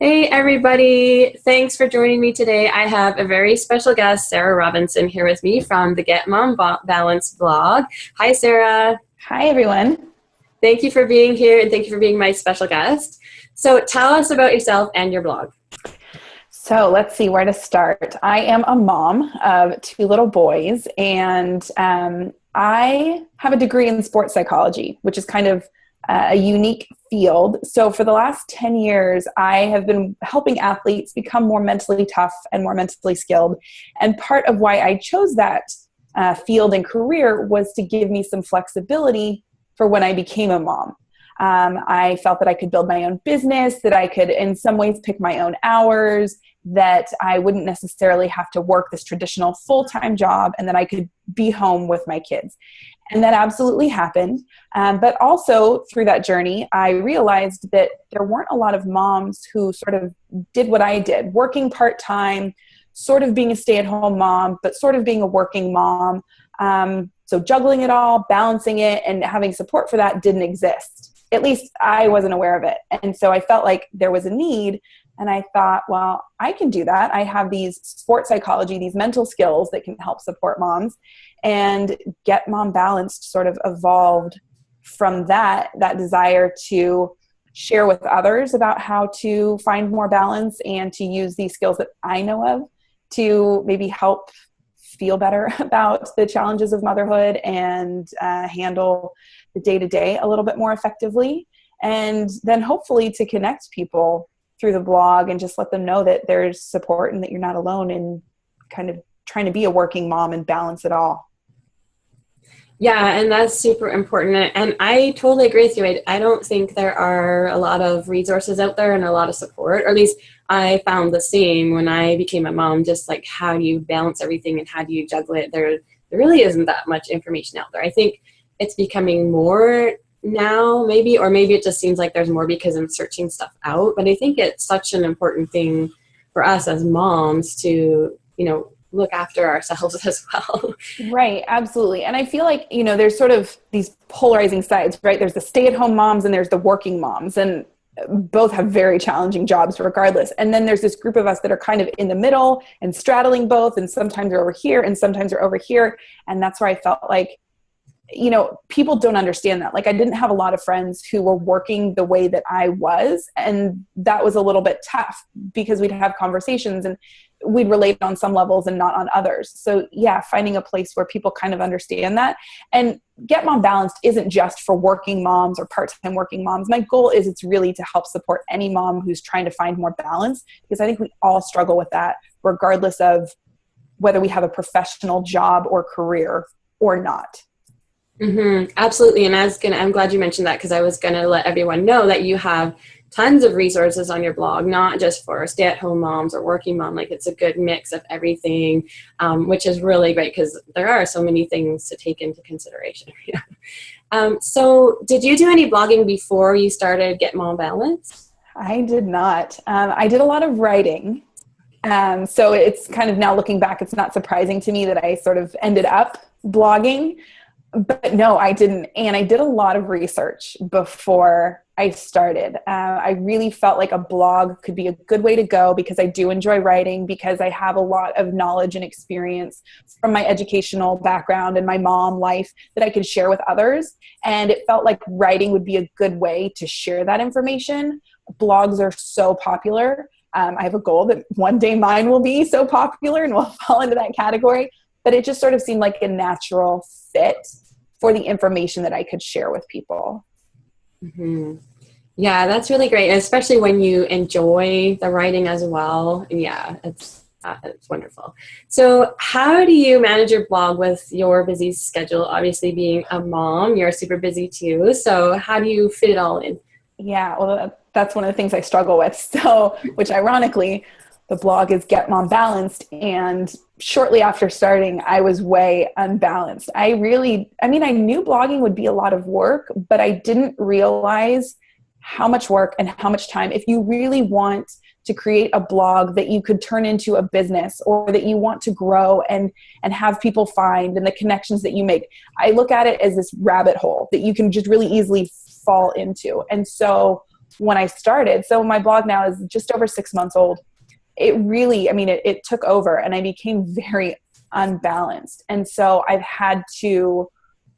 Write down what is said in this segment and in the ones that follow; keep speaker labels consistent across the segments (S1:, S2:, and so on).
S1: Hey everybody, thanks for joining me today. I have a very special guest, Sarah Robinson, here with me from the Get Mom Balance blog. Hi Sarah.
S2: Hi everyone.
S1: Thank you for being here and thank you for being my special guest. So tell us about yourself and your blog.
S2: So let's see where to start. I am a mom of two little boys, and I have a degree in sports psychology, which is kind of a unique field. So for the last 10 years, I have been helping athletes become more mentally tough and more mentally skilled. And part of why I chose that field and career was to give me some flexibility for when I became a mom. I felt that I could build my own business, that I could in some ways pick my own hours, that I wouldn't necessarily have to work this traditional full-time job, and that I could be home with my kids. And that absolutely happened. But also through that journey, I realized that there weren't a lot of moms who sort of did what I did, working part-time, sort of being a stay-at-home mom, but sort of being a working mom. So juggling it all, balancing it, and having support for that didn't exist. At least I wasn't aware of it. And so I felt like there was a need. And I thought, well, I can do that. I have these sports psychology, these mental skills that can help support moms. And Get Mom Balanced sort of evolved from that desire to share with others about how to find more balance and to use these skills that I know of to maybe help feel better about the challenges of motherhood and handle the day-to-day a little bit more effectively. And then hopefully to connect people through the blog and just let them know that there's support and that you're not alone in kind of trying to be a working mom and balance it all.
S1: Yeah, and that's super important. And I totally agree with you. I don't think there are a lot of resources out there and a lot of support, or at least I found the same when I became a mom, just like how do you balance everything and how do you juggle it? There really isn't that much information out there. I think it's becoming more now maybe, or maybe it just seems like there's more because I'm searching stuff out. But I think it's such an important thing for us as moms to, look after ourselves as well.
S2: Right, absolutely. And I feel like, there's sort of these polarizing sides, right? There's the stay-at-home moms and there's the working moms, and both have very challenging jobs regardless. And then there's this group of us that are kind of in the middle and straddling both, and sometimes they're over here and sometimes they're over here. And that's where I felt like, people don't understand that. Like, I didn't have a lot of friends who were working the way that I was. And that was a little bit tough because we'd have conversations and we'd relate on some levels and not on others. So yeah, finding a place where people kind of understand that. And Get Mom Balanced isn't just for working moms or part-time working moms. My goal is it's really to help support any mom who's trying to find more balance, because I think we all struggle with that, regardless of whether we have a professional job or career or not.
S1: Mm-hmm. Absolutely. And I'm glad you mentioned that, because I was going to let everyone know that you have tons of resources on your blog, not just for stay-at-home moms or working mom. Like, it's a good mix of everything, which is really great because there are so many things to take into consideration. So did you do any blogging before you started Get Mom Balance?
S2: I did not. I did a lot of writing. So it's kind of, now looking back, it's not surprising to me that I sort of ended up blogging. But no, I didn't. And I did a lot of research before I started. I really felt like a blog could be a good way to go because I do enjoy writing, because I have a lot of knowledge and experience from my educational background and my mom life that I could share with others. And it felt like writing would be a good way to share that information. Blogs are so popular. I have a goal that one day mine will be so popular and will fall into that category. But it just sort of seemed like a natural fit for the information that I could share with people.
S1: Mm-hmm. Yeah, that's really great, especially when you enjoy the writing as well. Yeah, it's wonderful. So how do you manage your blog with your busy schedule? Obviously, being a mom, you're super busy too. So how do you fit it all in?
S2: Yeah, well, that's one of the things I struggle with. So, which ironically, the blog is Get Mom Balanced. And shortly after starting, I was way unbalanced. I knew blogging would be a lot of work, but I didn't realize how much work and how much time. If you really want to create a blog that you could turn into a business, or that you want to grow and have people find, and the connections that you make, I look at it as this rabbit hole that you can just really easily fall into. And so when I started. So my blog now is just over 6 months old. It really, I mean, it took over and I became very unbalanced. And so I've had to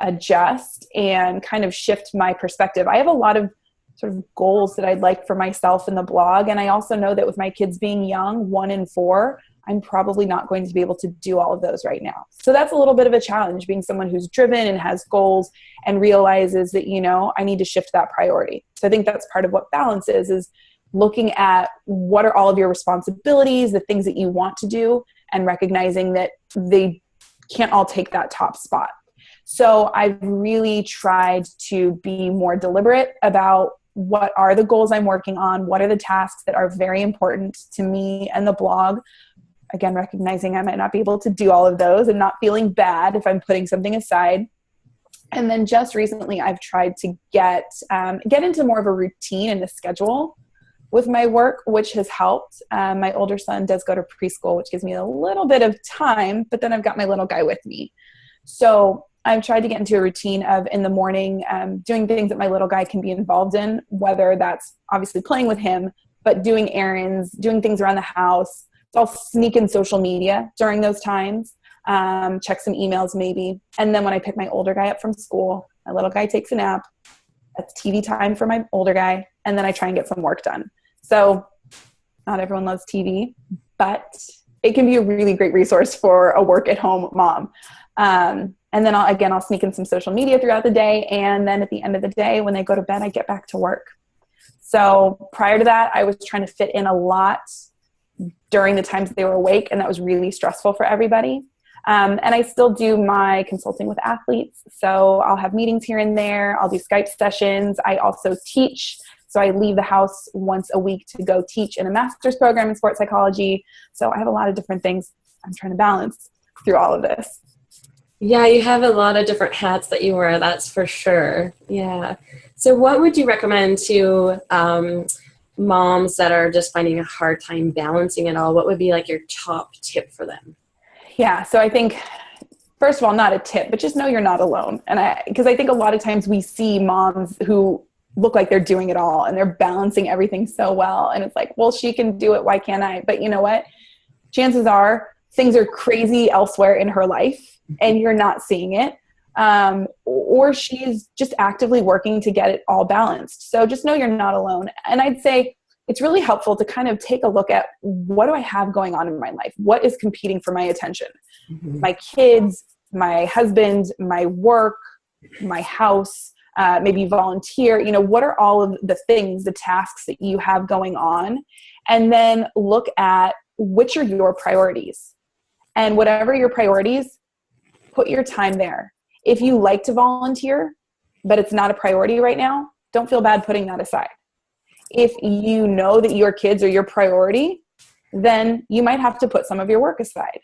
S2: adjust and kind of shift my perspective. I have a lot of sort of goals that I'd like for myself in the blog. And I also know that with my kids being young, 1 and 4, I'm probably not going to be able to do all of those right now. So that's a little bit of a challenge, being someone who's driven and has goals and realizes that, you know, I need to shift that priority. So I think that's part of what balance is looking at what are all of your responsibilities, the things that you want to do, and recognizing that they can't all take that top spot. So I've really tried to be more deliberate about what are the goals I'm working on, what are the tasks that are very important to me and the blog. Again, recognizing I might not be able to do all of those and not feeling bad if I'm putting something aside. And then just recently, I've tried to get into more of a routine and a schedule with my work, which has helped. My older son does go to preschool, which gives me a little bit of time, but then I've got my little guy with me. So I've tried to get into a routine of in the morning doing things that my little guy can be involved in, whether that's obviously playing with him, but doing errands, doing things around the house. So I'll sneak in social media during those times, check some emails maybe. And then when I pick my older guy up from school, my little guy takes a nap. That's TV time for my older guy. And then I try and get some work done. So not everyone loves TV, but it can be a really great resource for a work at home mom. And then I'll sneak in some social media throughout the day. And then at the end of the day, when they go to bed, I get back to work. So prior to that, I was trying to fit in a lot during the times they were awake. And that was really stressful for everybody. And I still do my consulting with athletes. So I'll have meetings here and there. I'll do Skype sessions. I also teach. So I leave the house once a week to go teach in a master's program in sports psychology. So I have a lot of different things I'm trying to balance through all of this.
S1: Yeah, you have a lot of different hats that you wear, that's for sure. Yeah. So what would you recommend to moms that are just finding a hard time balancing it all? What would be like your top tip for them?
S2: Yeah, so I think, first of all, not a tip, but just know you're not alone. And because I think a lot of times we see moms who look like they're doing it all and they're balancing everything so well. And it's like, well, she can do it. Why can't I? But you know what? Chances are things are crazy elsewhere in her life and you're not seeing it. Or she's just actively working to get it all balanced. So just know you're not alone. And I'd say it's really helpful to kind of take a look at what do I have going on in my life? What is competing for my attention? Mm-hmm. My kids, my husband, my work, my house, maybe volunteer, what are all of the things, the tasks that you have going on? And then look at which are your priorities. And whatever your priorities, put your time there. If you like to volunteer, but it's not a priority right now, don't feel bad putting that aside. If you know that your kids are your priority, then you might have to put some of your work aside.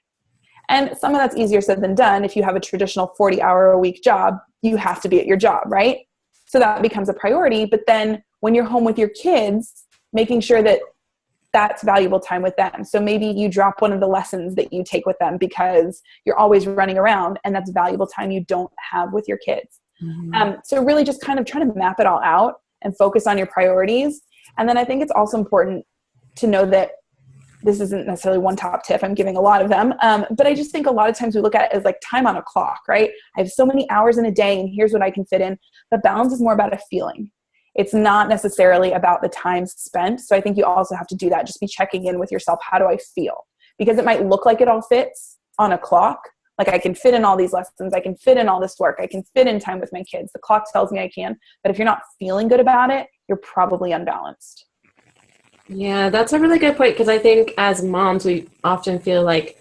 S2: And some of that's easier said than done. If you have a traditional 40-hour-a-week job, you have to be at your job, right? So that becomes a priority. But then when you're home with your kids, making sure that that's valuable time with them. So maybe you drop one of the lessons that you take with them because you're always running around and that's valuable time you don't have with your kids. Mm-hmm. So really just kind of trying to map it all out and focus on your priorities. And then I think it's also important to know that this isn't necessarily one top tip. I'm giving a lot of them. But I just think a lot of times we look at it as like time on a clock, right? I have so many hours in a day and here's what I can fit in. But balance is more about a feeling. It's not necessarily about the time spent. So I think you also have to do that. Just be checking in with yourself. How do I feel? Because it might look like it all fits on a clock. Like I can fit in all these lessons. I can fit in all this work. I can fit in time with my kids. The clock tells me I can. But if you're not feeling good about it, you're probably unbalanced.
S1: Yeah, that's a really good point because I think as moms, we often feel like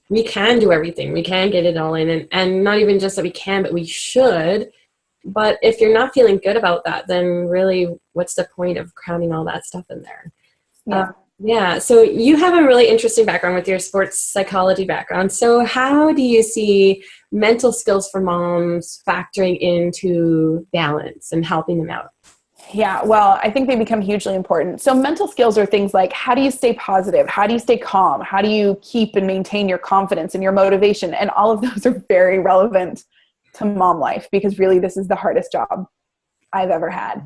S1: we can do everything. We can get it all in. And not even just that we can, but we should. But if you're not feeling good about that, then really what's the point of cramming all that stuff in there? Yeah. So you have a really interesting background with your sports psychology background. So how do you see mental skills for moms factoring into balance and helping them out?
S2: Yeah, well, I think they become hugely important. So mental skills are things like, how do you stay positive? How do you stay calm? How do you keep and maintain your confidence and your motivation? And all of those are very relevant to mom life because really this is the hardest job I've ever had.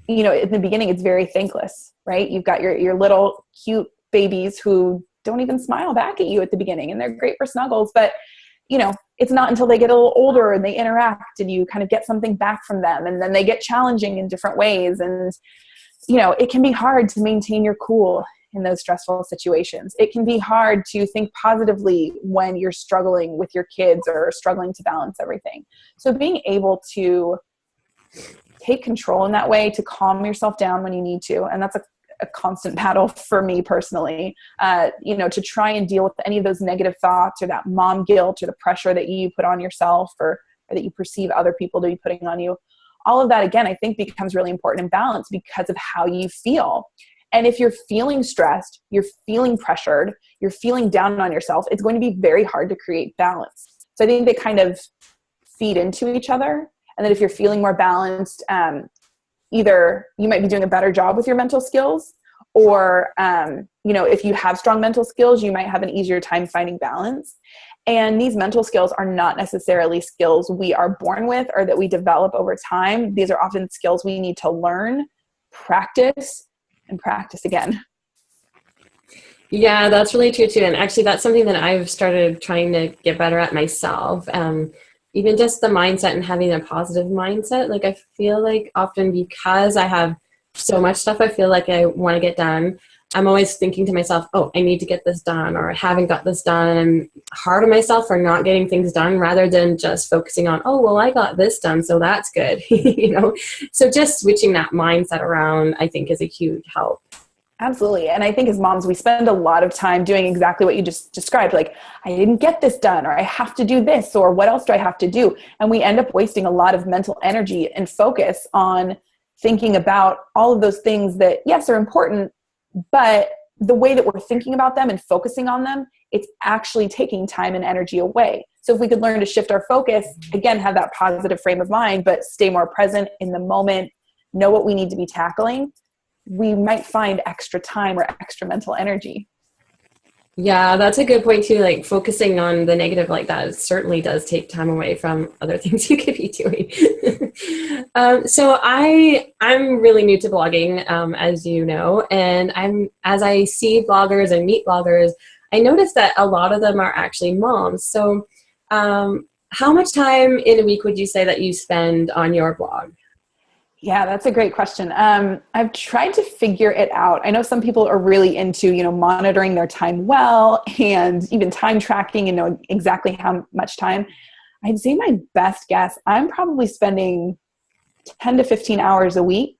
S2: in the beginning, it's very thankless, right? You've got your little cute babies who don't even smile back at you at the beginning, and they're great for snuggles, but it's not until they get a little older and they interact and you kind of get something back from them, and then they get challenging in different ways. And, it can be hard to maintain your cool in those stressful situations. It can be hard to think positively when you're struggling with your kids or struggling to balance everything. So being able to take control in that way, to calm yourself down when you need to, and that's a constant battle for me personally, to try and deal with any of those negative thoughts or that mom guilt or the pressure that you put on yourself or that you perceive other people to be putting on you. All of that, again, I think becomes really important in balance because of how you feel. And if you're feeling stressed, you're feeling pressured, you're feeling down on yourself, it's going to be very hard to create balance. So I think they kind of feed into each other. And then if you're feeling more balanced, either you might be doing a better job with your mental skills, or, if you have strong mental skills, you might have an easier time finding balance. And these mental skills are not necessarily skills we are born with or that we develop over time. These are often skills we need to learn, practice, and practice again.
S1: Yeah, that's really true too. And actually, that's something that I've started trying to get better at myself. Even just the mindset and having a positive mindset. Like, I feel like often because I have so much stuff I feel like I want to get done, I'm always thinking to myself, oh, I need to get this done, or I haven't got this done. And I'm hard on myself for not getting things done rather than just focusing on, oh, well, I got this done, so that's good. So just switching that mindset around, I think, is a huge help.
S2: Absolutely. And I think as moms, we spend a lot of time doing exactly what you just described. Like, I didn't get this done, or I have to do this, or what else do I have to do? And we end up wasting a lot of mental energy and focus on thinking about all of those things that, yes, are important, but the way that we're thinking about them and focusing on them, it's actually taking time and energy away. So if we could learn to shift our focus, again, have that positive frame of mind, but stay more present in the moment, know what we need to be tackling, we might find extra time or extra mental energy.
S1: Yeah, that's a good point too. Like, focusing on the negative like that certainly does take time away from other things you could be doing. So I'm really new to blogging, as you know, and as I see bloggers and meet bloggers, I notice that a lot of them are actually moms. So how much time in a week would you say that you spend on your blog?
S2: Yeah, that's a great question. I've tried to figure it out. I know some people are really into, monitoring their time well, and even time tracking and knowing exactly how much time. I'd say my best guess, I'm probably spending 10 to 15 hours a week,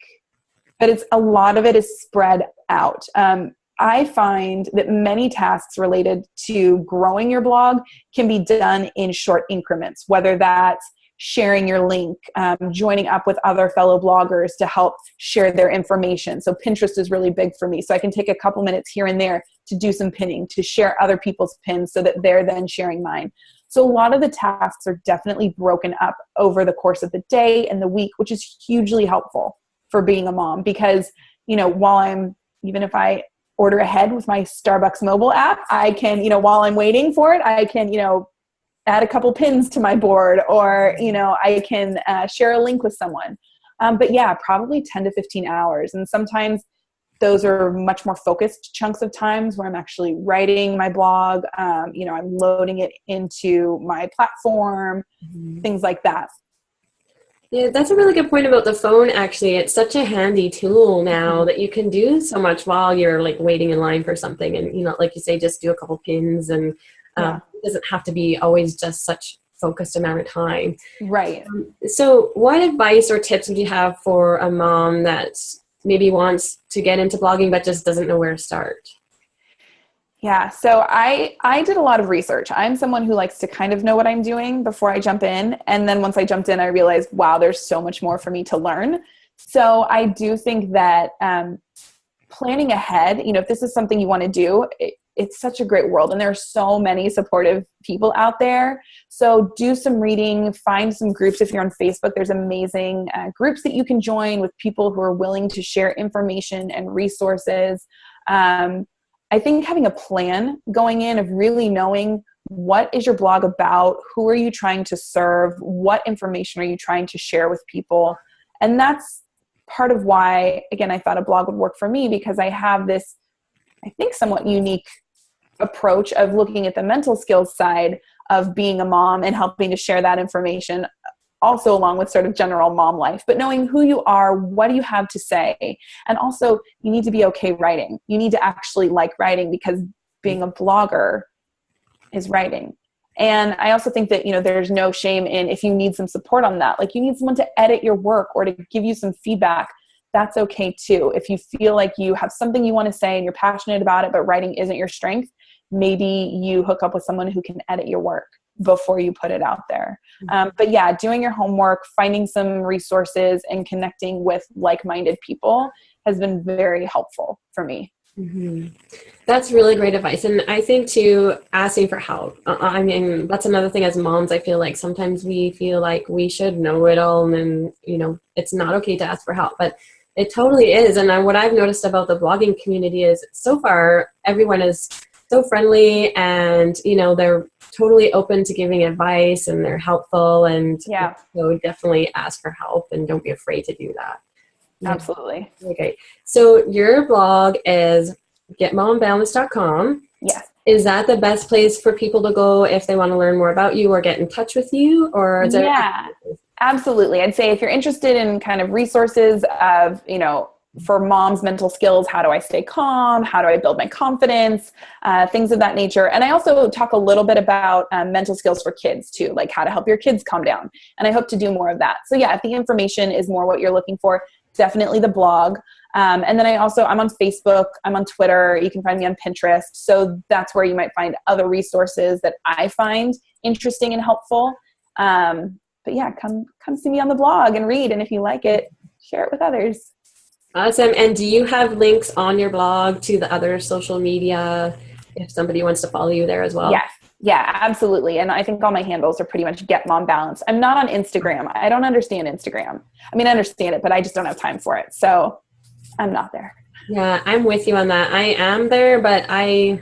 S2: but a lot of it is spread out. I find that many tasks related to growing your blog can be done in short increments, whether that's sharing your link, joining up with other fellow bloggers to help share their information. So Pinterest is really big for me. So I can take a couple minutes here and there to do some pinning, to share other people's pins so that they're then sharing mine. So a lot of the tasks are definitely broken up over the course of the day and the week, which is hugely helpful for being a mom because, even if I order ahead with my Starbucks mobile app, I can, while I'm waiting for it, I can, add a couple pins to my board, or, I can share a link with someone. But yeah, probably 10 to 15 hours. And sometimes those are much more focused chunks of times where I'm actually writing my blog. I'm loading it into my platform, things like that.
S1: Yeah, that's a really good point about the phone, actually. It's such a handy tool now that you can do so much while you're like waiting in line for something. And, like you say, just do a couple pins, and it doesn't have to be always just such focused amount of time.
S2: Right.
S1: So what advice or tips would you have for a mom that maybe wants to get into blogging but just doesn't know where to start?
S2: Yeah, so I did a lot of research. I'm someone who likes to kind of know what I'm doing before I jump in. And then once I jumped in, I realized, wow, there's so much more for me to learn. So I do think that planning ahead, if this is something you want to do, it's such a great world. And there are so many supportive people out there. So do some reading, find some groups. If you're on Facebook, there's amazing groups that you can join with people who are willing to share information and resources. I think having a plan going in of really knowing what is your blog about, who are you trying to serve, what information are you trying to share with people, and that's part of why, again, I thought a blog would work for me, because I have this, I think, somewhat unique approach of looking at the mental skills side of being a mom and helping to share that information also along with sort of general mom life, but knowing who you are, what do you have to say? And also you need to be okay writing. You need to actually like writing, because being a blogger is writing. And I also think that, there's no shame in, if you need some support on that, like you need someone to edit your work or to give you some feedback, that's okay too. If you feel like you have something you want to say and you're passionate about it, but writing isn't your strength, maybe you hook up with someone who can edit your work before you put it out there. But yeah, doing your homework, finding some resources, and connecting with like-minded people has been very helpful for me.
S1: Mm-hmm. That's really great advice. And I think too, asking for help. I mean, that's another thing as moms. I feel like sometimes we feel like we should know it all, and it's not okay to ask for help, but it totally is. And what I've noticed about the blogging community is, so far, everyone is so friendly, and they're totally open to giving advice, and they're helpful, and so definitely ask for help and don't be afraid to do that. Yeah.
S2: Absolutely.
S1: Okay. So your blog is getmombalance.com.
S2: Yes.
S1: Is that the best place for people to go if they want to learn more about you or get in touch with you? Or is
S2: Yeah, absolutely. I'd say if you're interested in kind of resources of, for mom's mental skills, how do I stay calm? How do I build my confidence? Things of that nature. And I also talk a little bit about mental skills for kids too, like how to help your kids calm down. And I hope to do more of that. So yeah, if the information is more what you're looking for, definitely the blog. And then I'm on Facebook, I'm on Twitter, you can find me on Pinterest. So that's where you might find other resources that I find interesting and helpful. But yeah, come see me on the blog and read. And if you like it, share it with others.
S1: Awesome. And do you have links on your blog to the other social media if somebody wants to follow you there as well?
S2: Yes. Yeah, absolutely. And I think all my handles are pretty much Get Mom Balance. I'm not on Instagram. I don't understand Instagram. I mean, I understand it, but I just don't have time for it. So I'm not there.
S1: Yeah, I'm with you on that. I am there, but I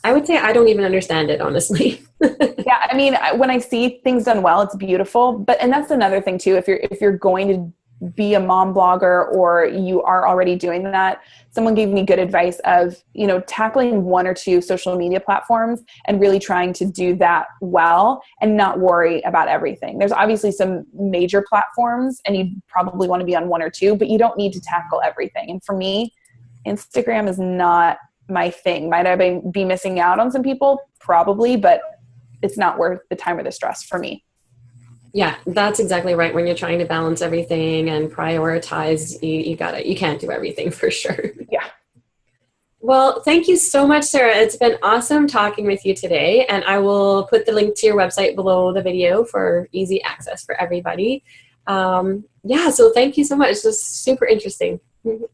S1: would say I don't even understand it, honestly.
S2: Yeah, I mean, when I see things done well, it's beautiful. And that's another thing too. If you're going to be a mom blogger, or you are already doing that, someone gave me good advice of, tackling one or two social media platforms and really trying to do that well and not worry about everything. There's obviously some major platforms and you probably want to be on one or two, but you don't need to tackle everything. And for me, Instagram is not my thing. Might I be missing out on some people? Probably, but it's not worth the time or the stress for me.
S1: Yeah, that's exactly right. When you're trying to balance everything and prioritize, you can't do everything for sure.
S2: Yeah.
S1: Well, thank you so much, Sarah. It's been awesome talking with you today. And I will put the link to your website below the video for easy access for everybody. So thank you so much. This was super interesting.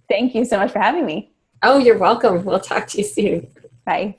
S2: Thank you so much for having me.
S1: Oh, you're welcome. We'll talk to you soon.
S2: Bye.